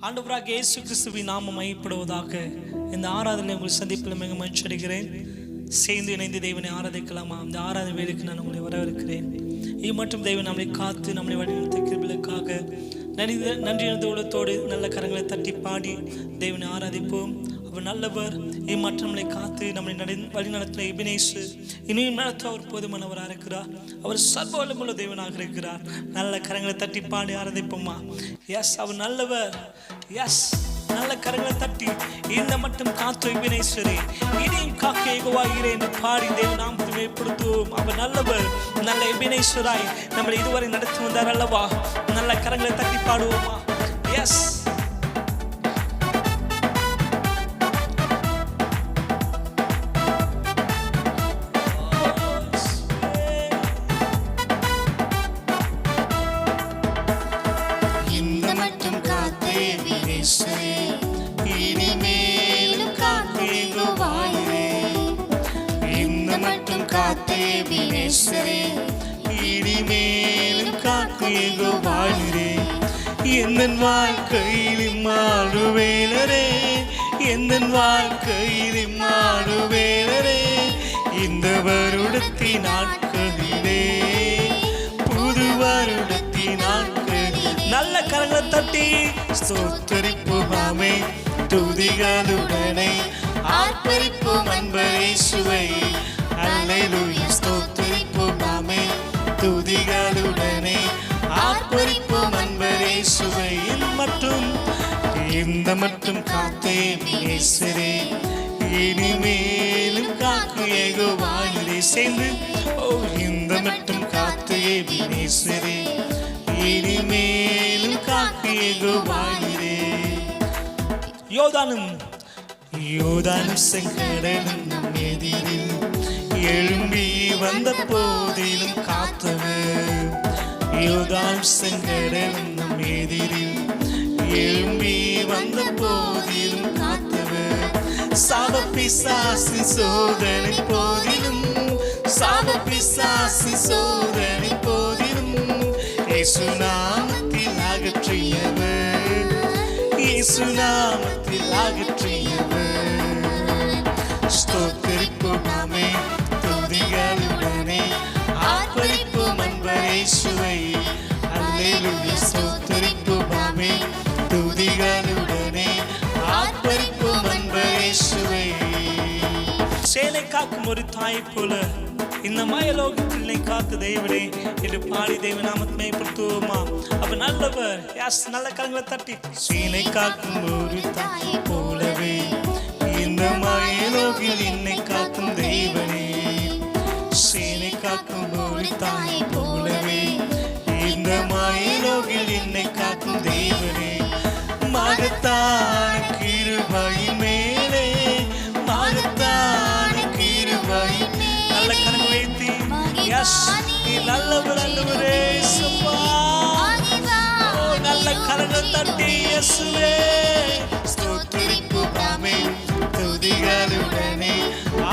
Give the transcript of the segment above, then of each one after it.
ஆண்டவராக இயேசு கிறிஸ்துவின் நாமம் மையப்படுவதாக. இந்த ஆராதனை உங்கள் சந்திப்பில் மிக மகிழ்ச்சி அடைகிறேன். சேர்ந்து இணைந்து தேவனை ஆராதிக்கலாமா? இந்த ஆராதனை வேலைக்கு நான் உங்களை வரவேற்கிறேன். மற்றும் தேவன் நம்மளை காத்து நம்மளை வழிநடத்த கிருபைகளுக்காக நன்றி உள்ளத்தோடு நல்ல கரங்களை தட்டி பாடி தேவனை ஆராதிப்போம். அவர் நல்லவர். மற்றவர்களை காத்து நம்மளை வழி நடத்தின எபினேசு இனியும் நடத்த அவர் போதுமானவராக இருக்கிறார். அவர் சர்வ வல்லமையுள்ள தேவனாக இருக்கிறார். நல்ல கரங்களை தட்டி பாடி ஆராதிப்போமா? எஸ், அவர் நல்லவர். எஸ், நல்ல கரங்களை தட்டி இந்த மட்டும் காத்து எபினேஸ்வரி இனியும் காக்க ஏகுவாகிறேன் என்று பாடி தேவன் நாமத்தை மேம்படுத்துவோம். அவர் நல்லவர். நல்ல எபினேஸ்வராய் நம்மளை இதுவரை நடத்தி வந்தார் அல்லவா? நல்ல கரங்களை தட்டி பாடுவோமா? எஸ், இனிமேலும் காக்கேகோ வாழ்கிறே. எந்தன் வாழ்க்கையில் மாறுவேலரே, எந்தன் வாழ்க்கையில் மாறுவேலரே. இந்த வருடத்தின் நாட்களிலே, புது வருடத்தின் நாட்களிலே நல்ல கரங்களை தட்டி ஸ்தோத்தரிப்போமே, துதிகளுடனே ஆர்ப்பரிப்போம் அன்பரே சுவை. அல்லேலூயா, ஸ்தோத்தரிப்போம் நாமே துதிகளுடனே ஆர்ப்பரிப்போம் அன்பரே சுவை. இந்த மட்டும் காத்தே இயேசுவே, இனிமேலும் காக்கு யெகோவாயிரே. சேர்ந்து இந்த மட்டும் காத்தே இயேசுவே, இனிமேலும் காக்கு யெகோவாயிரே. யோர்தானும் செங்கடலும் நம் எதிரில் எழும்பி வந்த போதிலும் காத்தவர். யோர்தானும் செங்கடலும் நம் எதிரில் எழும்பி வந்த போதிலும் காத்தவர். சாப பிசாசின் சோதனை போதிலும், சாப பிசாசின் சோதனை போதிலும் இயேசு நாமத்தில் அகற்றியவர், இயேசு நாமத்தில் அகற்றியவர். ஸ்தோத்தரிப்போம் நாமே துதிகளுடனே ஆர்ப்பரிப்போம் அன்பரே சுவை. அல்லேலூயா, ஸ்தோத்தரிப்போம் நாமே துதிகளுடனே ஆர்ப்பரிப்போம் அன்பரே சுவை. சேலை காக்கும் ஒரு தாயை போல இந்த மாயலோகத்தில் காத்து தேவனே என்று பாடி தேவ நாமத்தை மேம்படுத்துவோமா? அவர் நல்லவர். எஸ், நல்ல கரங்களை தட்டி சேலை காக்கும் ஒரு தாயை போலவே இந்த மாயலோகில் என்னை காக்கும் தேவனே. சேனை காக்கும் ஒரு தாயை போலவே இந்த மாயலோகில் என்னை காக்கும் தேவனே. மகத்தான கிருபையின் மேலே, மகத்தான கிருபையின் மேலே நல்ல கரங்களை வைத்து எஸ், நீ நல்லவர் அல்லவரே சுப்பா. நல்ல கரங்களை தட்டி இயேசுவே ஸ்தோத்திரிப்போம் நாமே துதிகளுடனே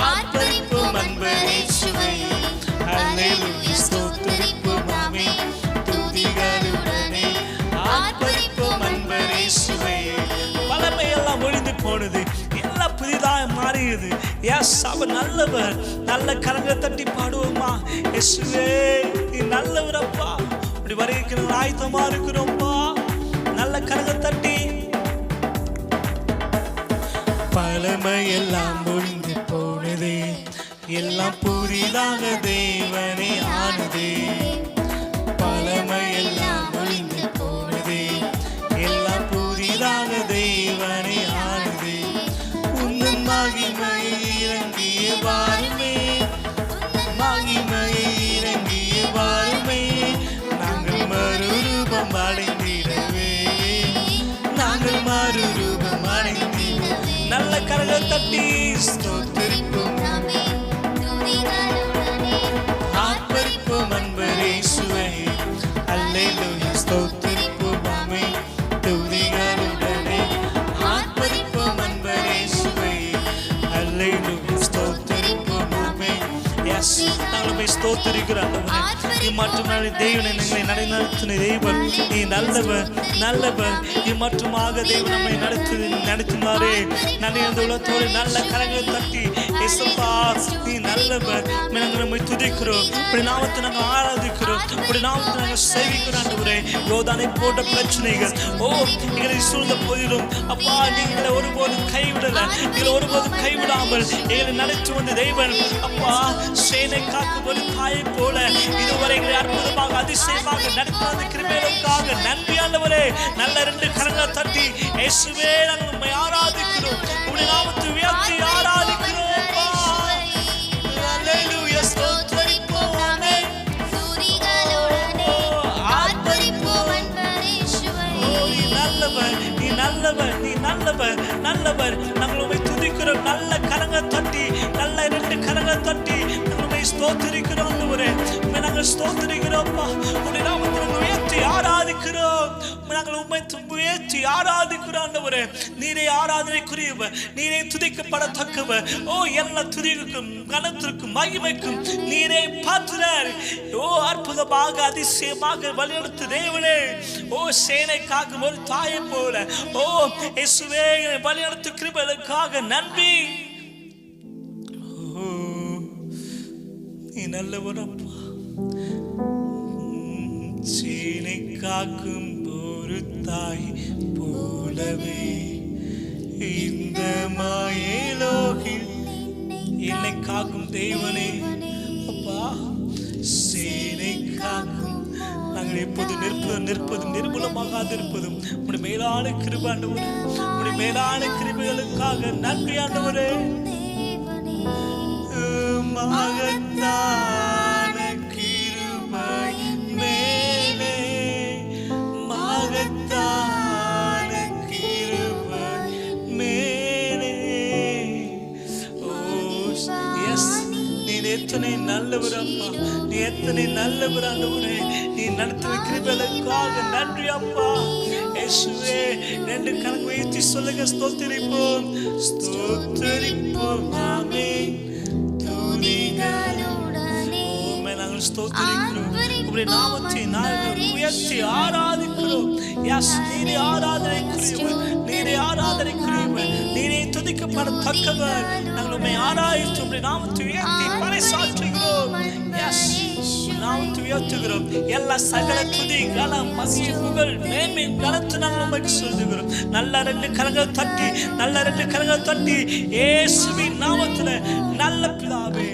ஆர்ப்பரிப்போம் அன்பரே சுவை. அல்லேலூயா, ஸ்தோத்திரிப்போம் நாமே துதிகளுடனே ஆர்ப்பரிப்போம் அன்பரே சுவை. பழமையெல்லாம் ஒழிந்து போனது, எல்லாம் புதிதாக மாறியது. எஸ், அவர் நல்லவர். நல்ல கரங்களை தட்டி பாடுவோமா? இயேசுவே நீ நல்லவர் அப்பா. இப்படி வரைக்கும் ஆயத்தமா இருக்கிறோம்ப்பா. நல்ல கரங்களை தட்டி பழமையெல்லாம் ஒழிந்து போனதே, எல்லாம் புதிதாக தேவனே ஆனதே. பழமையெல்லாம் ஒழிந்து போனதே, எல்லாம் புதிதாக தேவனே ஆனதே. உந்தன் மகிமையை இறங்கிய வாருமே, மகிமையை இறங்கிய வாருமே. நாங்கள் மறுரூபம் அடைந்திடவே, நாங்கள் மறுரூபம் அடைந்திடவே. நல்ல கரங்களை தட்டி ஸ்தோத்திரிப்போம் நாமே துதிகளுடனே ஆர்ப்பரிப்போம் அன்பரே சுவை. அல்லேலூயா, ஸ்தோத்திரிப்போம் நாமே துதிகளுடனே ஆர்ப்பரிப்போம் அன்பரே சுவை. அல்லேலூயா, ஸ்தோத்திரிப்போம் நாமே. எஸ், நாங்கள் போய் ஸ்தோத்திரிக்கிறோம் ஆண்டவரே. இம்மட்டுமாக தேவனை எங்களை நடத்தின தெய்வம் நீ நல்லவர் நல்லவர். இம்மட்டுமாக தெய்வம் நம்மை நடத்தினாரே. நன்றி அந்த உலகத்தோடு நல்ல கரங்களை தட்டி இயேசுப்பா நீ நல்லவர். நாங்கள் நம்மை துதிக்கிறோம், இப்படி நாமத்தை நாங்கள் ஆராதிக்கிறோம், இப்படி நாமத்தை நாங்கள் சேவிக்கிறோம் ஆண்டவரே. யோர்தானை போன்ற பிரச்சனைகள் எங்களை சூழ்ந்த போதிலும் அப்பா நீங்களை ஒருபோதும் கைவிடல, நீங்களை ஒருபோதும் கைவிடாமல் எங்களை நடத்தி வந்த தெய்வன் அப்பா சேனை காக்கும் ஒரு தாயை போல இதுவரை எங்களை அற்புதமாக அதிசயமாக நடத்தி வந்த கிருபைகளுக்காக நன்றி ஆண்டவரே. நல்ல 2 கரங்களை தட்டி இயேசுவே நாங்கள் உம்மை ஆராதிக்கிறோம், உம்முடைய நாமத்தை உயர்த்தி ஆராதிக்கிறோம். ஹல்லேலூயா ஸ்தோத்திரிப்போம் ஆமென். நீ நல்லவர் நீ நல்லவர் நல்லவர். நாங்கள் உம்மை துதிக்கிறோம், நல்ல கரங்களை தட்டி நல்ல 2 கரங்களை தட்டி நாங்கள் உம்மை ஸ்தோத்திரிக்கிறோம் ஆண்டவரே. உம்மை நாங்கள் ஸ்தோத்திரிக்கிறோம்ப்பா, உம்முடைய நாமத்தை நாங்கள் உயர்த்தி ஆராதிக்கிறோம், நாங்கள் உம்மை உயர்த்தி ஆராதிக்கிறோம் ஆண்டவரே. நீரே ஆராதனைக்குரியவர், நீரே துதிக்கப்படத்தக்கவர். எல்லா துதிக்கும் கனத்திற்கும் மகிமைக்கும் நீரே பாத்திரர். அற்புதமாக அதிசயமாக வழிநடத்து தேவனே. சேனை காக்கும் ஒரு தாயை போல இயேசுவே வழிநடத்து கிருபைகளுக்காக நன்றி. நீ நல்லவர் அப்பா. சேனை காக்கும் ஒரு தாய் போலவே இந்த மாயலோகில் என்னை காக்கும் தேவனே அப்பா. சேனை காக்கும் நாங்கள் எப்போது நிற்பதும் நிர்மூலமாகாது இருப்பதும் உடைய மேலான கிருபை ஆண்டவரே. உடைய மேலான கிருபைகளுக்காக நன்றி ஆண்டவரே. மகத்தான கிருபை மேலே மகத்தான கிருபை மேலே. நீ எத்தனை நல்லவர் அப்பா, நீ எத்தனை நல்லவர் ஆண்டவரே. நீ நடத்துகிற கிருபைகளுக்காக நன்றி அப்பா. இயேசுவே 2 கரங்களை உயர்த்தி சொல்லுங்க ஸ்தோத்திரிப்போம் ஸ்தோத்திரிப்போம் ஆமென். துதிகளுடனே நாங்கள் ஸ்தோத்திரிக்கிறோம், உம்முடைய நாமத்தை நாங்கள் உயர்த்தி ஆராதிக்கிறோம். நீரே ஆராதனைக்குரியவர், நீரே ஆராதனைக்குரியவர், நீரே துதிக்கப்படத்தக்கவர். நாங்கள் உம்மை ஆராதித்து உம்முடைய நாமத்தை உயர்த்தி பறைசாற்றுகிறோம். நாமத்தை உயர்த்துகிறோம். எல்லா சகல துதி கனம் மகிமை புகழ் மேன்மை கனத்து நாங்கள் உம்மைக்கு சொல்லுகிறோம். நல்ல 2 கரங்களை தட்டி நல்ல 2 கரங்களை தட்டி இயேசுவின் நாமத்தில் நல்ல பிதாவே